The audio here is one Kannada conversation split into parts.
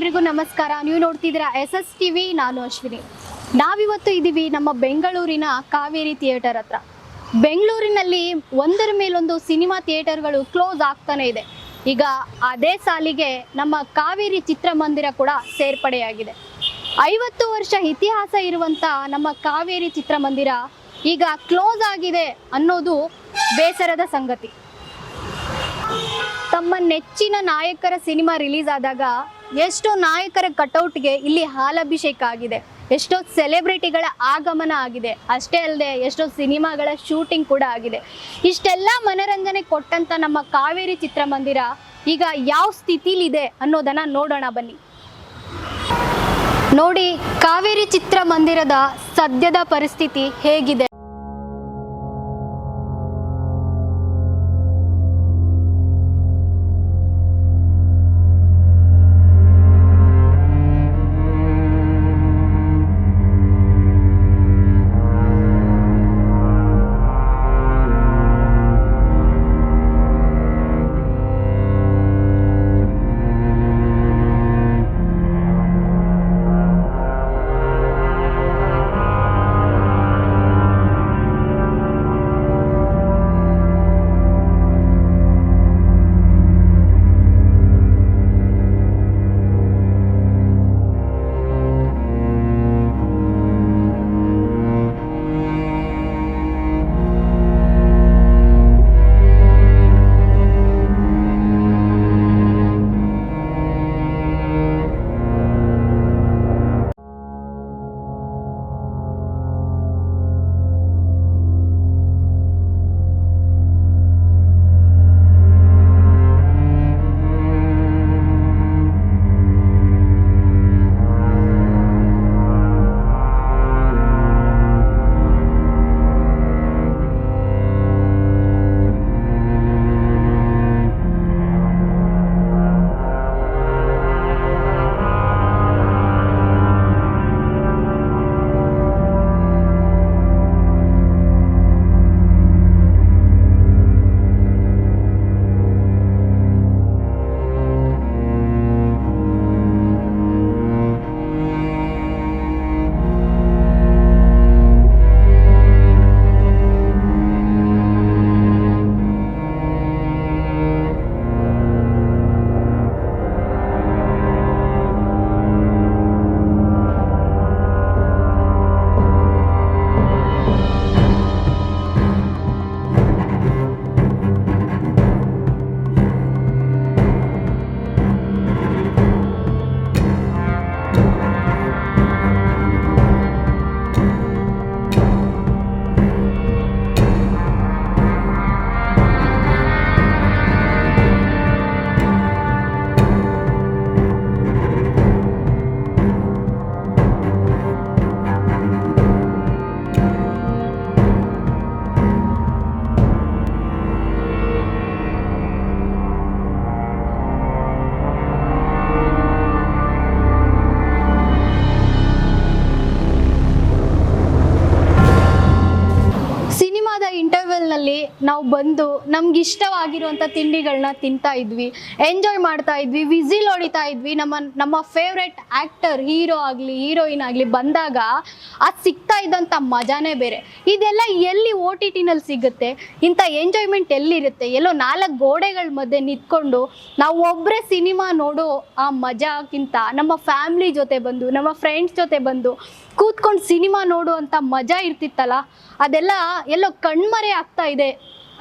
ಎಲ್ರಿಗೂ ನಮಸ್ಕಾರ. ನೀವು ನೋಡ್ತಿದ್ದೀರಾ SS TV. ನಾನು ಅಶ್ವಿನಿ. ನಾವಿವತ್ತು ಇದ್ದೀವಿ ನಮ್ಮ ಬೆಂಗಳೂರಿನ ಕಾವೇರಿ ಥಿಯೇಟರ್ ಹತ್ರ. ಬೆಂಗಳೂರಿನಲ್ಲಿ ಒಂದರ ಮೇಲೊಂದು ಸಿನಿಮಾ ಥಿಯೇಟರ್ಗಳು ಕ್ಲೋಸ್ ಆಗ್ತಾನೆ ಇದೆ. ಈಗ ಅದೇ ಸಾಲಿಗೆ ನಮ್ಮ ಕಾವೇರಿ ಚಿತ್ರಮಂದಿರ ಕೂಡ ಸೇರ್ಪಡೆಯಾಗಿದೆ. 50 ವರ್ಷ ಇತಿಹಾಸ ಇರುವಂಥ ನಮ್ಮ ಕಾವೇರಿ ಚಿತ್ರಮಂದಿರ ಈಗ ಕ್ಲೋಸ್ ಆಗಿದೆ ಅನ್ನೋದು ಬೇಸರದ ಸಂಗತಿ. ತಮ್ಮ ನೆಚ್ಚಿನ ನಾಯಕರ ಸಿನಿಮಾ ರಿಲೀಸ್ ಆದಾಗ ಎಷ್ಟೋ ನಾಯಕರ ಕಟೌಟ್ಗೆ ಇಲ್ಲಿ ಹಾಲಾಭಿಷೇಕ ಆಗಿದೆ, ಎಷ್ಟೋ ಸೆಲೆಬ್ರಿಟಿಗಳ ಆಗಮನ ಆಗಿದೆ. ಅಷ್ಟೇ ಅಲ್ಲದೆ ಎಷ್ಟೋ ಸಿನಿಮಾಗಳ ಶೂಟಿಂಗ್ ಕೂಡ ಆಗಿದೆ. ಇಷ್ಟೆಲ್ಲ ಮನರಂಜನೆ ಕೊಟ್ಟಂತ ನಮ್ಮ ಕಾವೇರಿ ಚಿತ್ರಮಂದಿರ ಈಗ ಯಾವ ಸ್ಥಿತಿಲಿದೆ ಅನ್ನೋದನ್ನ ನೋಡೋಣ ಬನ್ನಿ. ನೋಡಿ, ಕಾವೇರಿ ಚಿತ್ರಮಂದಿರದ ಸದ್ಯದ ಪರಿಸ್ಥಿತಿ ಹೇಗಿದೆ. ಇಂಟರ್ವೆಲ್ನಲ್ಲಿ ನಾವು ಬಂದು ನಮ್ಗೆ ಇಷ್ಟವಾಗಿರುವಂಥ ತಿಂಡಿಗಳನ್ನ ತಿಂತಾ ಇದ್ವಿ, ಎಂಜಾಯ್ ಮಾಡ್ತಾ ಇದ್ವಿ, ವಿಸಿಲ್ ಹೊಡಿತಾ ಇದ್ವಿ. ನಮ್ಮ ಫೇವ್ರೆಟ್ ಆ್ಯಕ್ಟರ್, ಹೀರೋ ಆಗಲಿ ಹೀರೋಯಿನ್ ಆಗಲಿ ಬಂದಾಗ ಅದು ಸಿಗ್ತಾ ಇದ್ದಂಥ ಮಜಾನೇ ಬೇರೆ. ಇದೆಲ್ಲ ಎಲ್ಲಿ OTTನಲ್ಲಿ ಸಿಗುತ್ತೆ? ಇಂಥ ಎಂಜಾಯ್ಮೆಂಟ್ ಎಲ್ಲಿರುತ್ತೆ? ಎಲ್ಲೋ 4 ಗೋಡೆಗಳ ಮಧ್ಯೆ ನಿಂತ್ಕೊಂಡು ನಾವು ಒಬ್ಬರೇ ಸಿನಿಮಾ ನೋಡೋ ಆ ಮಜಾಕ್ಕಿಂತ ನಮ್ಮ ಫ್ಯಾಮ್ಲಿ ಜೊತೆ ಬಂದು, ನಮ್ಮ ಫ್ರೆಂಡ್ಸ್ ಜೊತೆ ಬಂದು ಕೂತ್ಕೊಂಡು ಸಿನಿಮಾ ನೋಡುವಂಥ ಮಜಾ ಇರ್ತಿತ್ತಲ್ಲ, ಅದೆಲ್ಲ ಎಲ್ಲೋ ಕಣ್ಮರೆ ಆಗ್ತಾ ಇದೆ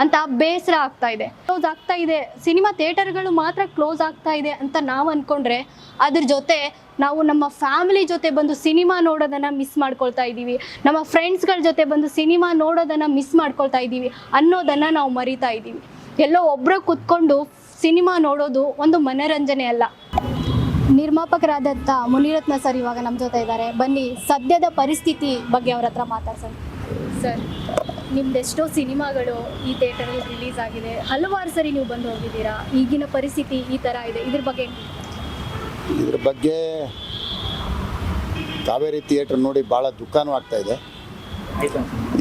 ಅಂತ ಬೇಸರ ಆಗ್ತಾ ಇದೆ. ಕ್ಲೋಸ್ ಆಗ್ತಾ ಇದೆ, ಸಿನಿಮಾ ಥಿಯೇಟರ್ಗಳು ಮಾತ್ರ ಕ್ಲೋಸ್ ಆಗ್ತಾ ಇದೆ ಅಂತ ನಾವು ಅಂದ್ಕೊಂಡ್ರೆ ಅದ್ರ ಜೊತೆ ನಾವು ನಮ್ಮ ಫ್ಯಾಮಿಲಿ ಜೊತೆ ಬಂದು ಸಿನಿಮಾ ನೋಡೋದನ್ನು ಮಿಸ್ ಮಾಡ್ಕೊಳ್ತಾ ಇದ್ದೀವಿ, ನಮ್ಮ ಫ್ರೆಂಡ್ಸ್ಗಳ ಜೊತೆ ಬಂದು ಸಿನಿಮಾ ನೋಡೋದನ್ನು ಮಿಸ್ ಮಾಡ್ಕೊಳ್ತಾ ಇದ್ದೀವಿ ಅನ್ನೋದನ್ನು ನಾವು ಮರಿತಾ ಇದ್ದೀವಿ. ಎಲ್ಲೋ ಒಬ್ಬರು ಕೂತ್ಕೊಂಡು ಸಿನಿಮಾ ನೋಡೋದು ಒಂದು ಮನರಂಜನೆ ಅಲ್ಲ. ನಿರ್ಮಾಪಕರಾದಂಥ ಮುನಿರತ್ನ ಸರ್ ಇವಾಗ ನಮ್ಮ ಜೊತೆ ಇದ್ದಾರೆ. ಬನ್ನಿ, ಸದ್ಯದ ಪರಿಸ್ಥಿತಿ ಬಗ್ಗೆ ಅವ್ರ ಹತ್ರ ಮಾತಾಡ್ಸೋಣ. ಸರ್, ನಿಮ್ದೆಷ್ಟೋ ಸಿನಿಮಾಗಳು ಈ ಥಿಯೇಟರಲ್ಲಿ ರಿಲೀಸ್ ಆಗಿದೆ, ಹಲವಾರು ಸರಿ ನೀವು ಬಂದು ಹೋಗಿದ್ದೀರಾ. ಈಗಿನ ಪರಿಸ್ಥಿತಿ ಈ ಥರ ಇದೆ, ಇದ್ರ ಬಗ್ಗೆ ಕಾವೇರಿ ಥಿಯೇಟರ್ ನೋಡಿ ಭಾಳ ದುಃಖನೂ ಆಗ್ತಾ ಇದೆ.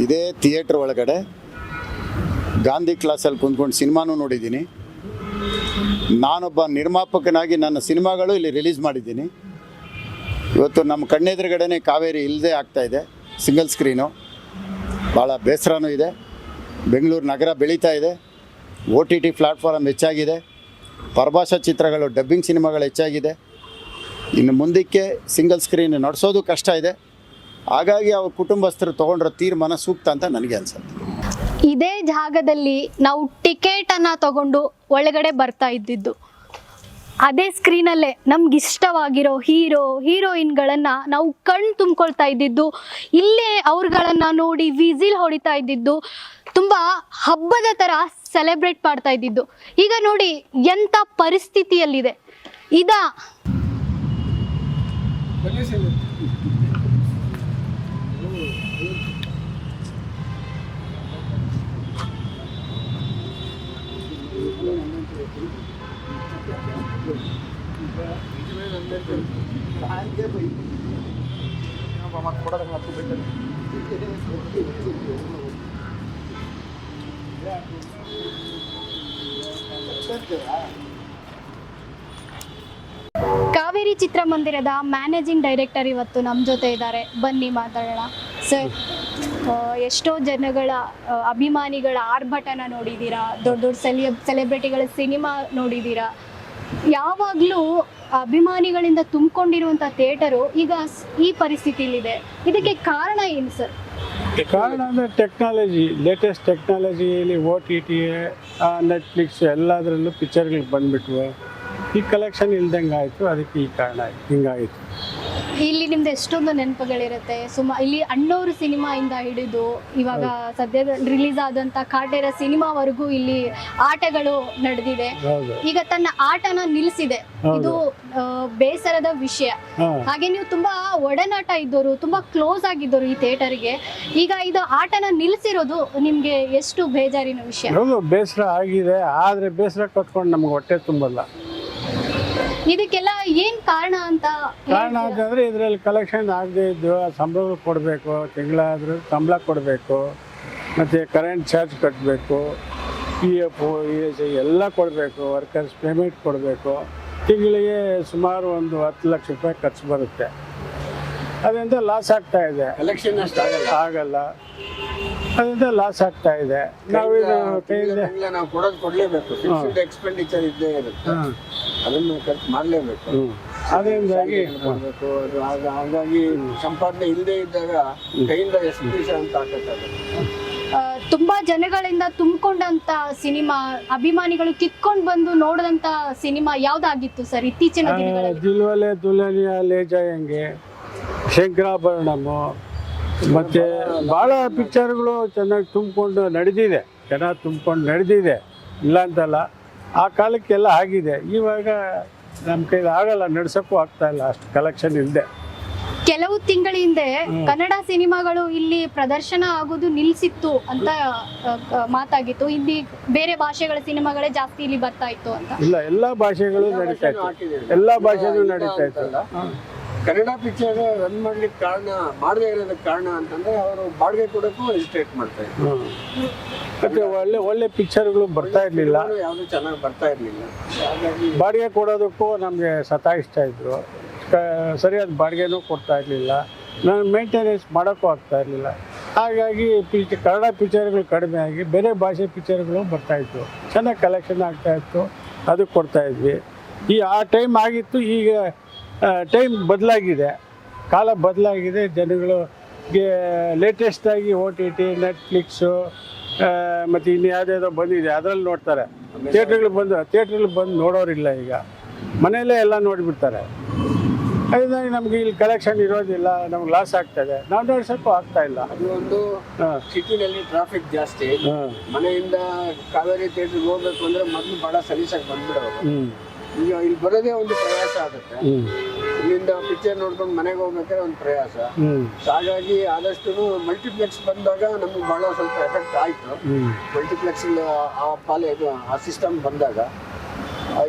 ಇದೇ ಥಿಯೇಟರ್ ಒಳಗಡೆ ಗಾಂಧಿ ಕ್ಲಾಸಲ್ಲಿ ಕುಂತ್ಕೊಂಡು ಸಿನಿಮಾನೂ ನೋಡಿದ್ದೀನಿ, ನಾನೊಬ್ಬ ನಿರ್ಮಾಪಕನಾಗಿ ನನ್ನ ಸಿನಿಮಾಗಳು ಇಲ್ಲಿ ರಿಲೀಸ್ ಮಾಡಿದ್ದೀನಿ. ಇವತ್ತು ನಮ್ಮ ಕಣ್ಣೆದುರುಗಡೆನೇ ಕಾವೇರಿ ಇಲ್ಲದೆ ಆಗ್ತಾಯಿದೆ, ಸಿಂಗಲ್ ಸ್ಕ್ರೀನು. ಭಾಳ ಬೇಸರನೂ ಇದೆ. ಬೆಂಗಳೂರು ನಗರ ಬೆಳೀತಾ ಇದೆ, OTT ಪ್ಲ್ಯಾಟ್ಫಾರ್ಮ್ ಹೆಚ್ಚಾಗಿದೆ, ಪರಭಾಷಾ ಚಿತ್ರಗಳು ಡಬ್ಬಿಂಗ್ ಸಿನಿಮಾಗಳು ಹೆಚ್ಚಾಗಿದೆ. ಇನ್ನು ಮುಂದಕ್ಕೆ ಸಿಂಗಲ್ ಸ್ಕ್ರೀನ್ ನಡೆಸೋದು ಕಷ್ಟ ಇದೆ. ಹಾಗಾಗಿ ಅವ್ರ ಕುಟುಂಬಸ್ಥರು ತೊಗೊಂಡಿರೋ ತೀರ್ಮಾನ ಸೂಕ್ತ ಅಂತ ನನಗೆ ಅನ್ಸುತ್ತೆ. ಇದೇ ಜಾಗದಲ್ಲಿ ನಾವು ಟಿಕೆಟನ್ನು ತಗೊಂಡು ಒಳಗಡೆ ಬರ್ತಾ ಇದ್ದಿದ್ದು, ಅದೇ ಸ್ಕ್ರೀನಲ್ಲೇ ನಮ್ಗೆ ಇಷ್ಟವಾಗಿರೋ ಹೀರೋಯಿನ್ಗಳನ್ನು ನಾವು ಕಣ್ಣು ತುಂಬಿಕೊಳ್ತಾ ಇದ್ದಿದ್ದು, ಇಲ್ಲೇ ಅವ್ರುಗಳನ್ನು ನೋಡಿ ವಿಸಿಲ್ ಹೊಡಿತಾ ಇದ್ದಿದ್ದು, ತುಂಬ ಹಬ್ಬದ ಥರ ಸೆಲೆಬ್ರೇಟ್ ಮಾಡ್ತಾ ಇದ್ದಿದ್ದು. ಈಗ ನೋಡಿ ಎಂಥ ಪರಿಸ್ಥಿತಿಯಲ್ಲಿದೆ. ಕಾವೇರಿ ಚಿತ್ರಮಂದಿರದ ಮ್ಯಾನೇಜಿಂಗ್ ಡೈರೆಕ್ಟರ್ ಇವತ್ತು ನಮ್ಮ ಜೊತೆ ಇದ್ದಾರೆ. ಬನ್ನಿ ಮಾತಾಡೋಣ. ಸರ್, ಎಷ್ಟೋ ಜನಗಳ ಅಭಿಮಾನಿಗಳ ಆರ್ಭಟನ ನೋಡಿದ್ದೀರಾ, ದೊಡ್ಡ ದೊಡ್ಡ ಸೆಲೆಬ್ರಿಟಿಗಳ ಸಿನಿಮಾ ನೋಡಿದ್ದೀರಾ. ಯಾವಾಗಲೂ ಅಭಿಮಾನಿಗಳಿಂದ ತುಂಬಿಕೊಂಡಿರುವಂಥ ಥಿಯೇಟರು ಈಗ ಈ ಪರಿಸ್ಥಿತಿಲಿದೆ. ಇದಕ್ಕೆ ಕಾರಣ ಏನು ಸರ್? ಕಾರಣ ಅಂದರೆ ಟೆಕ್ನಾಲಜಿ, ಲೇಟೆಸ್ಟ್ ಟೆಕ್ನಾಲಜಿಯಲ್ಲಿ OTT, ನೆಟ್ಫ್ಲಿಕ್ಸ್ ಎಲ್ಲದರಲ್ಲೂ ಪಿಕ್ಚರ್ಗಳಿಗೆ ಬಂದುಬಿಟ್ವು. ಈ ಕಲೆಕ್ಷನ್ ಇಲ್ದಂಗೆ ಆಯಿತು, ಅದಕ್ಕೆ ಈ ಕಾರಣ ಆಯಿತು, ಹಿಂಗಾಯಿತು. ಇಲ್ಲಿ ನಿಮ್ದು ಎಷ್ಟೊಂದು ನೆನಪುಗಳಿರುತ್ತೆ. ಇಲ್ಲಿ ಅಣ್ಣೋರು ಸಿನಿಮಾಯಿಂದ ಹಿಡಿದು ಇವಾಗ ಸದ್ಯದ ರಿಲೀಸ್ ಆದಂಥ ಕಾಟೇರ ಸಿನಿಮಾವರೆಗೂ ಇಲ್ಲಿ ಆಟಗಳು ನಡೆದಿದೆ. ಈಗ ತನ್ನ ಆಟನ ನಿಲ್ಲಿಸಿದೆ. ಇದು ಬೇಸರದ ವಿಷಯ. ಹಾಗೆ ನೀವು ತುಂಬಾ ಒಡನಾಟ ಇದ್ದವರು, ತುಂಬಾ ಕ್ಲೋಸ್ ಆಗಿದ್ದವರು ಈ ಥಿಯೇಟರ್ಗೆ. ಈಗ ಇದು ಆಟನ ನಿಲ್ಲಿಸಿರೋದು ನಿಮ್ಗೆ ಎಷ್ಟು ಬೇಜಾರಿನ ವಿಷಯ? ಹೌದು, ಬೇಸರ ಆಗಿದೆ. ಆದರೆ ಬೇಸರ ಕಟ್ಕೊಂಡು ನಮ್ಗೆ ಹೊಟ್ಟೆ ತುಂಬಲ್ಲ. ಇದಕ್ಕೆಲ್ಲ ಏನ್ ಕಾರಣ ಅಂತಂದ್ರೆ ಇದರಲ್ಲಿ ಕಲೆಕ್ಷನ್ ಆಗದೆ ಇದ್ದು ಸಂಬಳ ಕೊಡಬೇಕು, ತಿಂಗಳಾದ್ರೂ ಸಂಬಳ ಕೊಡಬೇಕು, ಮತ್ತು ಕರೆಂಟ್ ಚಾರ್ಜ್ ಕಟ್ಟಬೇಕು, PF ESI ಎಲ್ಲ ಕೊಡಬೇಕು, ವರ್ಕರ್ಸ್ ಪೇಮೆಂಟ್ ಕೊಡಬೇಕು. ತಿಂಗಳಿಗೆ ಸುಮಾರು ಒಂದು 10 ಲಕ್ಷ ರೂಪಾಯಿ ಖರ್ಚು ಬರುತ್ತೆ. ಅದರಿಂದ ಲಾಸ್ ಆಗ್ತಾ ಇದೆ. ಕಲೆಕ್ಷನ್ ಆಗಲ್ಲ, ಅದರಿಂದ ಲಾಸ್ ಆಗ್ತಾ ಇದೆ. ನಾವು ನಾವು ಕೊಡಲೇಬೇಕು. ಫಿಕ್ಸ್ಡ್ ಎಕ್ಸ್ಪೆಂಡಿಚರ್ ಇದ್ದೇ ಇರುತ್ತೆ, ಅದನ್ನು ಖರ್ಚು ಮಾಡಲೇಬೇಕು. ಅದರಿಂದಾಗಿ ಮಾಡಬೇಕು. ಹಾಗಾಗಿ ಸಂಪಾದನೆ ಇಲ್ಲದೆ ಇದ್ದಾಗ ಕೈಯಿಂದ ಎಷ್ಟು ದಿವಸ ಅಂತ ಆಗ್ತದೆ. ತುಂಬಾ ಜನಗಳಿಂದ ತುಂಬಿಕೊಂಡಂತ ಸಿನಿಮಾ, ಅಭಿಮಾನಿಗಳು ಕಿತ್ಕೊಂಡು ಬಂದು ನೋಡಿದಂತ ಸಿನಿಮಾ ಯಾವ್ದಾಗಿತ್ತು ಸರ್ ಇತ್ತೀಚಿನ ದಿನಗಳಲ್ಲಿ? ದಿಲ್ವಾಲೆ ದುಲ್ಹನಿಯಾ ಲೇ ಜಾಯೆಂಗೆ, ಶಂಕರಾಭರಣಮು, ಮತ್ತು ಭಾಳ ಪಿಕ್ಚರ್ಗಳು ಚೆನ್ನಾಗಿ ತುಂಬಿಕೊಂಡು ನಡೆದಿದೆ, ಚೆನ್ನಾಗಿ ತುಂಬಿಕೊಂಡು ನಡೆದಿದೆ, ಇಲ್ಲ ಅಂತಲ್ಲ. ಆ ಕಾಲಕ್ಕೆಲ್ಲ ಆಗಿದೆ. ಇವಾಗ ನಮ್ಮ ಕೈಲಿ ಆಗಲ್ಲ, ನಡ್ಸೋಕ್ಕೂ ಆಗ್ತಾ ಇಲ್ಲ, ಅಷ್ಟು ಕಲೆಕ್ಷನ್ ಇಲ್ಲದೆ. ಕೆಲವು ತಿಂಗಳ ಹಿಂದೆ ಕನ್ನಡ ಸಿನಿಮಾಗಳು ಇಲ್ಲಿ ಪ್ರದರ್ಶನ ಆಗೋದು ನಿಲ್ಸಿತ್ತು ಅಂತ ಮಾತಾಗಿತ್ತು. ಇಲ್ಲಿ ಬೇರೆ ಭಾಷೆಗಳ ಸಿನಿಮಾಗಳೇ ಜಾಸ್ತಿ ಇಲ್ಲಿ ಬರ್ತಾ ಇತ್ತು ಅಂತ. ಇಲ್ಲ, ಎಲ್ಲ ಭಾಷೆಗಳು ನಡೀತಾ ಇತ್ತು, ಎಲ್ಲ ಭಾಷೆನೂ ನಡೀತಾ ಇತ್ತು. ಕನ್ನಡ ಪಿಕ್ಚರ್ ರನ್ ಮಾಡ್ಲಿಕ್ಕೆ ಕಾರಣ, ಮಾಡದೇ ಇರೋದಕ್ಕೆ ಕಾರಣ ಅಂತಂದ್ರೆ ಅವರು ಬಾಡಿಗೆ ಕೊಡೋಕ್ಕೂ ಹೆಸಿಟೇಟ್ ಮಾಡ್ತಾ ಇದ್ರು. ಮತ್ತೆ ಒಳ್ಳೆ ಪಿಕ್ಚರ್ಗಳು ಬರ್ತಾ ಇರಲಿಲ್ಲ, ಯಾವುದು ಚೆನ್ನಾಗಿ ಬರ್ತಾ ಇರಲಿಲ್ಲ. ಹಾಗಾಗಿ ಬಾಡಿಗೆ ಕೊಡೋದಕ್ಕೂ ನಮಗೆ ಸತಾಯಿಸ್ತಾ ಇದ್ರು. ಸರಿಯಾದ ಬಾಡಿಗೆನೂ ಕೊಡ್ತಾ ಇರಲಿಲ್ಲ, ನಾನು ಮೇಂಟೆನೆನ್ಸ್ ಮಾಡೋಕ್ಕೂ ಆಗ್ತಾ ಇರಲಿಲ್ಲ. ಹಾಗಾಗಿ ಕನ್ನಡ ಪಿಕ್ಚರ್ಗಳು ಕಡಿಮೆ ಆಗಿ ಬೇರೆ ಭಾಷೆ ಪಿಕ್ಚರ್ಗಳು ಬರ್ತಾಯಿತ್ತು, ಚೆನ್ನಾಗಿ ಕಲೆಕ್ಷನ್ ಆಗ್ತಾಯಿತ್ತು, ಅದಕ್ಕೆ ಕೊಡ್ತಾಯಿದ್ವಿ. ಆ ಟೈಮ್ ಆಗಿತ್ತು. ಈಗ ಟೈಮ್ ಬದಲಾಗಿದೆ, ಕಾಲ ಬದಲಾಗಿದೆ. ಜನಗಳಿಗೆ ಲೇಟೆಸ್ಟಾಗಿ OTT, ನೆಟ್ಫ್ಲಿಕ್ಸು ಮತ್ತು ಇನ್ನು ಯಾವುದ್ಯಾವುದೋ ಬಂದಿದೆ, ಅದರಲ್ಲಿ ನೋಡ್ತಾರೆ. ಥಿಯೇಟ್ರಿಗೆ ಬಂದು ನೋಡೋರಿಲ್ಲ. ಈಗ ಮನೆಯಲ್ಲೇ ಎಲ್ಲ ನೋಡಿಬಿಡ್ತಾರೆ. ಅದರಿಂದಾಗಿ ನಮಗೆ ಇಲ್ಲಿ ಕಲೆಕ್ಷನ್ ಇರೋದಿಲ್ಲ, ನಮ್ಗೆ ಲಾಸ್ ಆಗ್ತದೆ. ನಾವು ನೋಡ್ಸೋಕ್ಕೂ ಆಗ್ತಾ ಇಲ್ಲ. ಅದು ಒಂದು ಸಿಟಿನಲ್ಲಿ ಟ್ರಾಫಿಕ್ ಜಾಸ್ತಿ. ಮನೆಯಿಂದ ಕಾವೇರಿ ಥಿಯೇಟ್ರಿಗೆ ಹೋಗ್ಬೇಕು ಅಂದರೆ ಮೊದಲು ಭಾಳ ಸಲೀಸಾಗಿ ಬಂದ್ಬಿಡೋರು. ಈಗ ಇಲ್ಲಿ ಬರೋದೇ ಒಂದು ಪ್ರಯಾಸ ಆಗುತ್ತೆ. ಇಲ್ಲಿಂದ ಪಿಕ್ಚರ್ ನೋಡ್ಕೊಂಡು ಮನೆಗೆ ಹೋಗ್ಬೇಕಾದ್ರೆ ಒಂದು ಪ್ರಯಾಸ. ಹಾಗಾಗಿ ಆದಷ್ಟು ಮಲ್ಟಿಪ್ಲೆಕ್ಸ್ ಬಂದಾಗ ನಮ್ಗೆ ಭಾಳ ಸ್ವಲ್ಪ ಎಫೆಕ್ಟ್ ಆಯಿತು. ಮಲ್ಟಿಪ್ಲೆಕ್ಸ್ ಆ ಸಿಸ್ಟಮ್ ಬಂದಾಗ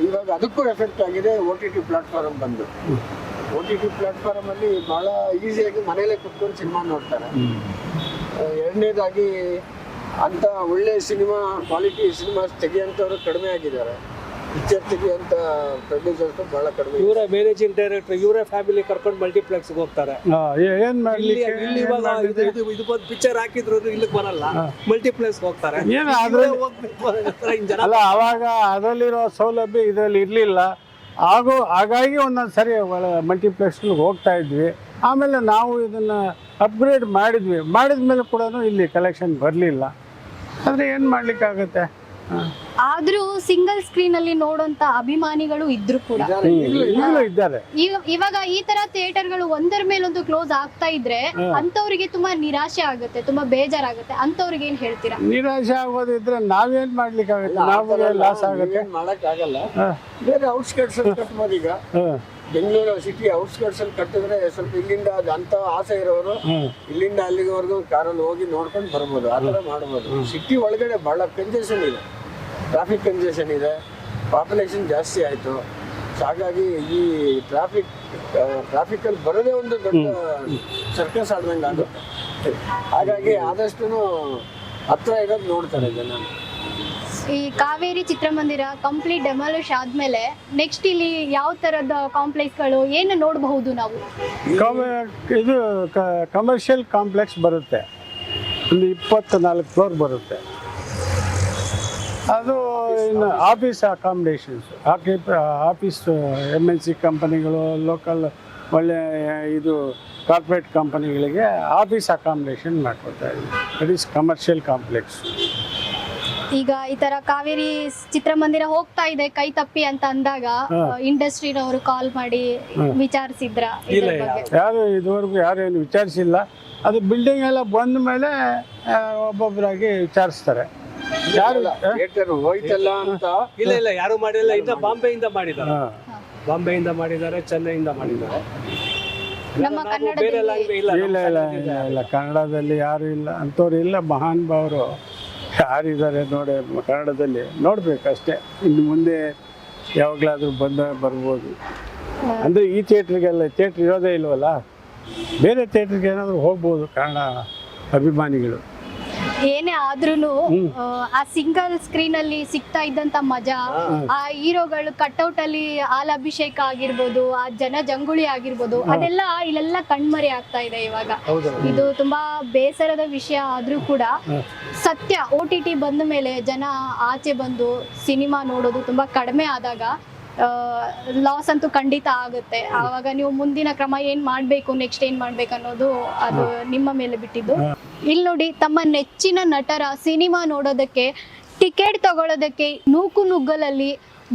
ಇವಾಗ ಅದಕ್ಕೂ ಎಫೆಕ್ಟ್ ಆಗಿದೆ. OTT ಪ್ಲಾಟ್ಫಾರ್ಮ್ ಬಂದು OTT ಪ್ಲಾಟ್ಫಾರ್ಮಲ್ಲಿ ಭಾಳ ಈಸಿಯಾಗಿ ಮನೆಯಲ್ಲೇ ಕುತ್ಕೊಂಡು ಸಿನಿಮಾ ನೋಡ್ತಾರೆ. ಎರಡನೇದಾಗಿ ಅಂಥ ಒಳ್ಳೆ ಸಿನಿಮಾ, ಕ್ವಾಲಿಟಿ ಸಿನಿಮಾ ತೆಗೆಯೋಂಥವ್ರು ಕಡಿಮೆ ಆಗಿದ್ದಾರೆ. ಪಿಕ್ಚರ್ ತೆಗಿಯೋಂಥ ಪ್ರೊಡ್ಯೂಸರ್ಸ್ ಬಹಳ ಕಡಿಮೆ. ಇವರ ಮ್ಯಾನೇಜಿಂಗ್ ಡೈರೆಕ್ಟರ್ ಇವರೇ ಫ್ಯಾಮಿಲಿ ಕರ್ಕೊಂಡು ಮಲ್ಟಿಪ್ಲೆಕ್ಸ್ಗೆ ಹೋಗ್ತಾರೆ. ಏನು ಮಾಡಲಿಕ್ಕೆ ಇಲ್ಲಿ ಇವಾಗ ಇದಕ್ಕೊಂದು ಪಿಕ್ಚರ್ ಹಾಕಿದ್ರು ಇಲ್ಲಿಗೆ ಬರಲ್ಲ, ಮಲ್ಟಿಪ್ಲೆಕ್ಸ್ ಹೋಗ್ತಾರೆ. ಏನು ಅದ್ರಲ್ಲಿ ಅಲ್ಲ, ಅವಾಗ ಅದರಲ್ಲಿರೋ ಸೌಲಭ್ಯ ಇದರಲ್ಲಿ ಇರಲಿಲ್ಲ. ಹಾಗಾಗಿ ಒಂದೊಂದು ಸರಿ ಮಲ್ಟಿಪ್ಲೆಕ್ಸ್ಗಳಿಗೆ ಹೋಗ್ತಾ ಇದ್ವಿ. ಆಮೇಲೆ ನಾವು ಇದನ್ನು ಅಪ್ಗ್ರೇಡ್ ಮಾಡಿದ ಮೇಲೆ ಕೂಡ ಇಲ್ಲಿ ಕಲೆಕ್ಷನ್ ಬರಲಿಲ್ಲ. ಆದರೆ ಏನು ಮಾಡಲಿಕ್ಕಾಗುತ್ತೆ? ಆದ್ರೂ ಸಿಂಗಲ್ ಸ್ಕ್ರೀನ್ ಅಲ್ಲಿ ನೋಡುವಂತ ಅಭಿಮಾನಿಗಳು ಇದ್ರು ಕೂಡ. ಈಗಲೂ ಇದ್ದಾರೆ. ಇವಾಗ ಈ ತರ ಥಿಯೇಟರ್ಗಳು ಒಂದರ ಮೇಲೊಂದು ಕ್ಲೋಸ್ ಆಗ್ತಾ ಇದ್ರೆ ಅಂತವ್ರಿಗೆ ತುಂಬಾ ನಿರಾಶೆ ಆಗುತ್ತೆ, ತುಂಬಾ ಬೇಜಾರಾಗುತ್ತೆ. ಅಂತವ್ರಿಗೆ ಏನ್ ಹೇಳ್ತೀರಾ? ನಿರಾಶೆ ಆಗೋದಿದ್ರೆ ನಾವೇನ್ ಮಾಡ್ಲಿಕ್ಕಾಗುತ್ತೆ? ನಮಗೆ ಲಾಸ್ ಆಗುತ್ತೆ. ಮಾಡಕ್ಕಾಗಲ್ಲ. ಬೇರೆ ಔಟ್ಸ್ಕರ್ಟ್ಸ್ ಅಲ್ಲಿ ಕಟ್ಬೋದು. ಈಗ ಬೆಂಗಳೂರು ಸಿಟಿ ಔಟ್ಸ್ಕರ್ಟ್ಸ್ ಅಲ್ಲಿ ಕಟ್ಟಿದ್ರೆ ಸ್ವಲ್ಪ ಇಲ್ಲಿಂದ ಅಂತ ಆಸೆ ಇರೋರು ಇಲ್ಲಿಂದ ಅಲ್ಲಿವರೆಗೂ ಕಾರಲ್ಲಿ ಹೋಗಿ ನೋಡ್ಕೊಂಡು ಬರ್ಬೋದು. ಆ ಥರ ಮಾಡ್ಬೋದು. ಸಿಟಿ ಒಳಗಡೆ ಬಹಳ ಕಂಜೆಷನ್ ಇದೆ, ಟ್ರಾಫಿಕ್ ಕಂಜೆಷನ್ ಇದೆ, ಪಾಪ್ಯುಲೇಷನ್ ಜಾಸ್ತಿ ಆಯಿತು. ಹಾಗಾಗಿ ಈ ಟ್ರಾಫಿಕಲ್ಲಿ ಬರೋದೇ ಒಂದು ದೊಡ್ಡ ಸರ್ಕಸ್ ಆಡ್ದಂಗೆ ಆಗುತ್ತೆ. ಹಾಗಾಗಿ ಆದಷ್ಟು ಹತ್ರ ಇರೋದು ನೋಡ್ತಾರೆ ಜನ. ಈ ಕಾವೇರಿ ಚಿತ್ರಮಂದಿರ ಕಂಪ್ಲೀಟ್ ಡೆಮಾಲಿಷ್ ಆದ್ಮೇಲೆ ನೆಕ್ಸ್ಟ್ ಇಲ್ಲಿ ಯಾವ ತರದ ಕಾಂಪ್ಲೆಕ್ಸ್ಗಳು ಏನು ನೋಡಬಹುದು ನಾವು? ಇದು ಕಮರ್ಷಿಯಲ್ ಕಾಂಪ್ಲೆಕ್ಸ್ ಬರುತ್ತೆ, ಒಂದು 24 ಫ್ಲೋರ್ ಬರುತ್ತೆ. ಅದು ಇನ್ನು ಆಫೀಸ್ ಅಕಾಮಿಡೇಷನ್ಸ್, ಆಫೀಸ್ MNC ಕಂಪನಿಗಳು, ಲೋಕಲ್ ಒಳ್ಳೆ ಇದು ಕಾರ್ಪೊರೇಟ್ ಕಂಪನಿಗಳಿಗೆ ಆಫೀಸ್ ಅಕಾಮಿಡೇಷನ್ ಮಾಡ್ಕೊತಾ ಇದ್ದೀವಿ. That is commercial complex. ಈಗ ಈ ತರ ಕಾವೇರಿ ಚಿತ್ರಮಂದಿರ ಹೋಗ್ತಾ ಇದೆ ಕೈ ತಪ್ಪಿ ಅಂತ ಅಂದಾಗ ಇಂಡಸ್ಟ್ರಿನವರು ಕಾಲ್ ಮಾಡಿ ವಿಚಾರಿಸಿದ್ರ? ಯಾರು ಇದುವರೆಗೂ ಯಾರೇನು ವಿಚಾರಿಸಿಲ್ಲ. ಅದು ಬಿಲ್ಡಿಂಗ್ ಎಲ್ಲ ಬಂದ ಮೇಲೆ ಒಬ್ಬೊಬ್ಬರಾಗಿ ವಿಚಾರಿಸ್ತಾರೆ. ಯಾರು ಥಿಯೇಟರ್ ಹೋಯ್ತಲ್ಲ ಅಂತ ಇಲ್ಲ ಯಾರು ಮಾಡಿಲ್ಲ. ಇನ್ನ ಬಾಂಬೆಯಿಂದ ಮಾಡಿದ್ದಾರೆ, ಚೆನ್ನೈಯಿಂದ ಮಾಡಿದ್ದಾರೆ. ನಮ್ಮ ಬೇರೆ language ಇಲ್ಲ ಕನ್ನಡದಲ್ಲಿ ಯಾರು ಇಲ್ಲ, ಅಂಥವ್ರು ಇಲ್ಲ. ಮಹಾನ್ ಭಾವರು ಯಾರಿದ್ದಾರೆ ನೋಡಿ ಕನ್ನಡದಲ್ಲಿ, ನೋಡ್ಬೇಕಷ್ಟೇ. ಇನ್ನು ಮುಂದೆ ಯಾವಾಗಲಾದ್ರೂ ಬರ್ಬೋದು. ಅಂದರೆ ಈ ಥಿಯೇಟ್ರಿಗೆಲ್ಲ ಥಿಯೇಟ್ರ್ ಇರೋದೇ ಇಲ್ವಲ್ಲ, ಬೇರೆ ಥಿಯೇಟ್ರಿಗೆ ಏನಾದರೂ ಹೋಗ್ಬೋದು ಕನ್ನಡ ಅಭಿಮಾನಿಗಳು. ಏನೇ ಆದ್ರೂ ಆ ಸಿಂಗಲ್ ಸ್ಕ್ರೀನ್ ಅಲ್ಲಿ ಸಿಗ್ತಾ ಇದ್ದಂತ ಮಜಾ, ಆ ಹೀರೋಗಳು ಕಟ್ಔಟ್ ಅಲ್ಲಿ ಹಾಲಾಭಿಷೇಕ ಆಗಿರ್ಬೋದು, ಆ ಜಂಗುಳಿ ಆಗಿರ್ಬೋದು, ಅದೆಲ್ಲ ಇಲ್ಲೆಲ್ಲ ಕಣ್ಮರೆ ಆಗ್ತಾ ಇದೆ ಇವಾಗ. ಇದು ತುಂಬಾ ಬೇಸರದ ವಿಷಯ ಆದ್ರೂ ಕೂಡ ಸತ್ಯ. OTT ಬಂದ ಮೇಲೆ ಜನ ಆಚೆ ಬಂದು ಸಿನಿಮಾ ನೋಡೋದು ತುಂಬಾ ಕಡಿಮೆ ಆದಾಗ ಲಾಸ್ ಅಂತೂ ಖಂಡಿತ ಆಗುತ್ತೆ. ಆವಾಗ ನೀವು ಮುಂದಿನ ಕ್ರಮ ಏನ್ ಮಾಡ್ಬೇಕು, ನೆಕ್ಸ್ಟ್ ಏನ್ ಮಾಡ್ಬೇಕು ಅನ್ನೋದು ಅದು ನಿಮ್ಮ ಮೇಲೆ ಬಿಟ್ಟಿದ್ದು. ಇಲ್ಲಿ ನೋಡಿ, ತಮ್ಮ ನೆಚ್ಚಿನ ನಟರ ಸಿನಿಮಾ ನೋಡೋದಕ್ಕೆ ಟಿಕೆಟ್ ತಗೊಳ್ಳೋದಕ್ಕೆ ನುಗ್ಗಲಲ್ಲಿ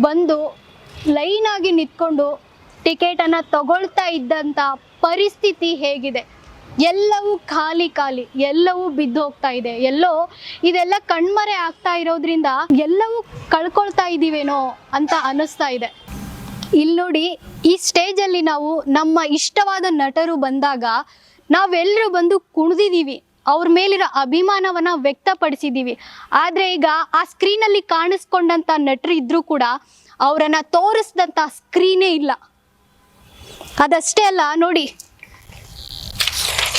ಬಂದು ಲೈನ್ ಆಗಿ ನಿಂತ್ಕೊಂಡು ಟಿಕೆಟ್ ಅನ್ನ ತಗೊಳ್ತಾ ಇದ್ದಂತ ಪರಿಸ್ಥಿತಿ ಹೇಗಿದೆ? ಎಲ್ಲವೂ ಖಾಲಿ, ಎಲ್ಲವೂ ಬಿದ್ದು ಹೋಗ್ತಾ ಇದೆ. ಇದೆಲ್ಲ ಕಣ್ಮರೆ ಆಗ್ತಾ ಇರೋದ್ರಿಂದ ಎಲ್ಲವೂ ಕಳ್ಕೊಳ್ತಾ ಇದೀವೇನೋ ಅಂತ ಅನಿಸ್ತಾ ಇದೆ. ಇಲ್ಲಿ ನೋಡಿ, ಈ ಸ್ಟೇಜಲ್ಲಿ ನಾವು ನಮ್ಮ ಇಷ್ಟವಾದ ನಟರು ಬಂದಾಗ ನಾವೆಲ್ಲರೂ ಬಂದು ಕುಣಿದಿದ್ದೀವಿ, ಅವ್ರ ಮೇಲಿರೋ ಅಭಿಮಾನವನ್ನ ವ್ಯಕ್ತಪಡಿಸಿದ್ದೀವಿ. ಆದರೆ ಈಗ ಆ ಸ್ಕ್ರೀನಲ್ಲಿ ಕಾಣಿಸ್ಕೊಂಡಂಥ ನಟರು ಇದ್ರೂ ಕೂಡ ಅವರನ್ನ ತೋರಿಸಿದಂಥ ಸ್ಕ್ರೀನೇ ಇಲ್ಲ. ಅದಷ್ಟೇ ಅಲ್ಲ, ನೋಡಿ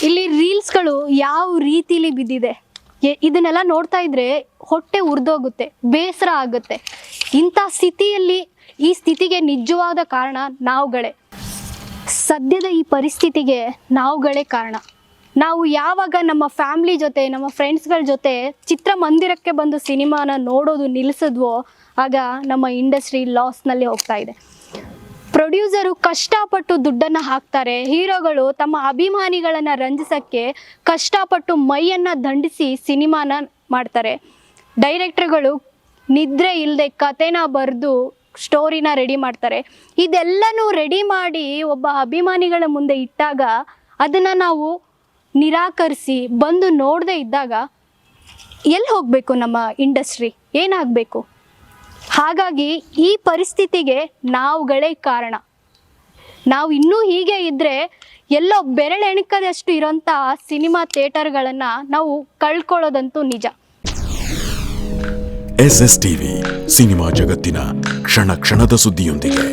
ಇಲ್ಲಿ ರೀಲ್ಸ್ಗಳು ಯಾವ ರೀತಿಲಿ ಬಿದ್ದಿದೆ. ಇದನ್ನೆಲ್ಲ ನೋಡ್ತಾ ಇದ್ರೆ ಹೊಟ್ಟೆ ಉರಿದೋಗುತ್ತೆ, ಬೇಸರ ಆಗುತ್ತೆ. ಇಂಥ ಸ್ಥಿತಿಯಲ್ಲಿ, ಈ ಸ್ಥಿತಿಗೆ ನಿಜವಾದ ಕಾರಣ ನಾವುಗಳೇ. ಸದ್ಯದ ಈ ಪರಿಸ್ಥಿತಿಗೆ ನಾವುಗಳೇ ಕಾರಣ. ನಾವು ಯಾವಾಗ ನಮ್ಮ ಫ್ಯಾಮಿಲಿ ಜೊತೆ, ನಮ್ಮ ಫ್ರೆಂಡ್ಸ್ಗಳ ಜೊತೆ ಚಿತ್ರಮಂದಿರಕ್ಕೆ ಬಂದು ಸಿನಿಮಾನ ನೋಡೋದು ನಿಲ್ಲಿಸಿದ್ವೋ ಆಗ ನಮ್ಮ ಇಂಡಸ್ಟ್ರಿ ಲಾಸ್ನಲ್ಲಿ ಹೋಗ್ತಾ ಇದೆ. ಪ್ರೊಡ್ಯೂಸರು ಕಷ್ಟಪಟ್ಟು ದುಡ್ಡನ್ನು ಹಾಕ್ತಾರೆ, ಹೀರೋಗಳು ತಮ್ಮ ಅಭಿಮಾನಿಗಳನ್ನು ರಂಜಿಸೋಕ್ಕೆ ಕಷ್ಟಪಟ್ಟು ಮೈಯನ್ನು ದಂಡಿಸಿ ಸಿನಿಮಾನ ಮಾಡ್ತಾರೆ. ಡೈರೆಕ್ಟರ್ಗಳು ನಿದ್ರೆ ಇಲ್ಲದೆ ಕತೆನ ಬರೆದು ಸ್ಟೋರಿನ ರೆಡಿ ಮಾಡ್ತಾರೆ. ಇದೆಲ್ಲನೂ ರೆಡಿ ಮಾಡಿ ಒಬ್ಬ ಅಭಿಮಾನಿಗಳ ಮುಂದೆ ಇಟ್ಟಾಗ ಅದನ್ನು ನಾವು ನಿರಾಕರಿಸಿ ಬಂದು ನೋಡದೇ ಇದ್ದಾಗ ಎಲ್ಲಿ ಹೋಗಬೇಕು ನಮ್ಮ ಇಂಡಸ್ಟ್ರಿ? ಏನಾಗಬೇಕು? ಹಾಗಾಗಿ ಈ ಪರಿಸ್ಥಿತಿಗೆ ನಾವುಗಳೇ ಕಾರಣ. ನಾವು ಇನ್ನೂ ಹೀಗೆ ಇದ್ದರೆ ಎಲ್ಲೋ ಬೆರಳೆಣಿಕದಷ್ಟು ಇರೋಂಥ ಸಿನಿಮಾ ಥಿಯೇಟರ್ಗಳನ್ನು ನಾವು ಕಳ್ಕೊಳ್ಳೋದಂತೂ ನಿಜ. SS TV ಸಿನಿಮಾ ಜಗತ್ತಿನ ಕ್ಷಣ ಕ್ಷಣದ ಸುದ್ದಿಯೊಂದಿಗೆ.